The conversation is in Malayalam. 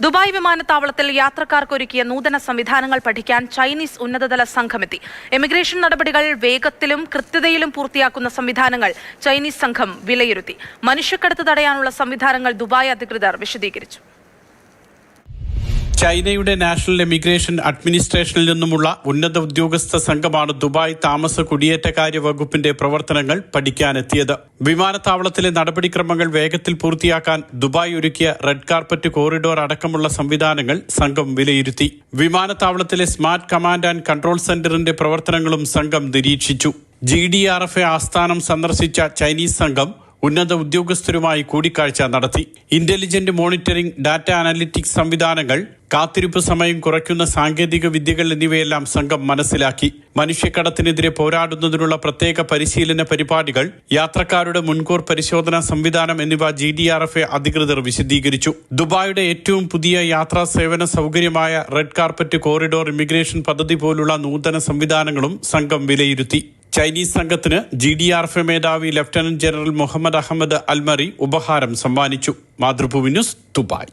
ദുബായ് വിമാനത്താവളത്തിൽ യാത്രക്കാർക്കൊരുക്കിയ നൂതന സംവിധാനങ്ങൾ പഠിക്കാൻ ചൈനീസ് ഉന്നതതല സംഘമെത്തി. എമിഗ്രേഷൻ നടപടികൾ വേഗത്തിലും കൃത്യതയിലും പൂർത്തിയാക്കുന്ന സംവിധാനങ്ങൾ ചൈനീസ് സംഘം വിലയിരുത്തി. മനുഷ്യക്കടത്ത് തടയാനുള്ള സംവിധാനങ്ങൾ ദുബായ് അധികൃതർ വിശദീകരിച്ചു. ചൈനയുടെ നാഷണൽ എമിഗ്രേഷൻ അഡ്മിനിസ്ട്രേഷനിൽ നിന്നുമുള്ള ഉന്നത ഉദ്യോഗസ്ഥ സംഘമാണ് ദുബായ് താമസ കുടിയേറ്റകാര്യ വകുപ്പിന്റെ പ്രവർത്തനങ്ങൾ പഠിക്കാനെത്തിയത്. വിമാനത്താവളത്തിലെ നടപടിക്രമങ്ങൾ വേഗത്തിൽ പൂർത്തിയാക്കാൻ ദുബായ് ഒരുക്കിയ റെഡ് കാർപ്പറ്റ് കോറിഡോർ അടക്കമുള്ള സംവിധാനങ്ങൾ സംഘം വിലയിരുത്തി. വിമാനത്താവളത്തിലെ സ്മാർട്ട് കമാൻഡ് ആൻഡ് കൺട്രോൾ സെന്ററിന്റെ പ്രവർത്തനങ്ങളും സംഘം നിരീക്ഷിച്ചു. GDRFA ആസ്ഥാനം സന്ദർശിച്ച ചൈനീസ് സംഘം ഉന്നത ഉദ്യോഗസ്ഥരുമായി കൂടിക്കാഴ്ച നടത്തി. ഇന്റലിജന്റ് മോണിറ്ററിംഗ്, ഡാറ്റ അനലിറ്റിക്സ് സംവിധാനങ്ങൾ, കാത്തിരിപ്പ് സമയം കുറയ്ക്കുന്ന സാങ്കേതിക വിദ്യകൾ എന്നിവയെല്ലാം സംഘം മനസ്സിലാക്കി. മനുഷ്യക്കടത്തിനെതിരെ പോരാടുന്നതിനുള്ള പ്രത്യേക പരിശീലന പരിപാടികൾ, യാത്രക്കാരുടെ മുൻകൂർ പരിശോധനാ സംവിധാനം എന്നിവ GDRFA അധികൃതർ വിശദീകരിച്ചു. ദുബായിയുടെ ഏറ്റവും പുതിയ യാത്രാ സേവന സൗകര്യമായ റെഡ് കാർപ്പറ്റ് കോറിഡോർ ഇമിഗ്രേഷൻ പദ്ധതി പോലുള്ള നൂതന സംവിധാനങ്ങളും സംഘം വിലയിരുത്തി. ചൈനീസ് സംഘത്തിന് GDRFA മേധാവി lieutenant general Muhammad Ahmed Almarri ഉപഹാരം സമ്മാനിച്ചു. Mathrubhumi news, Dubai.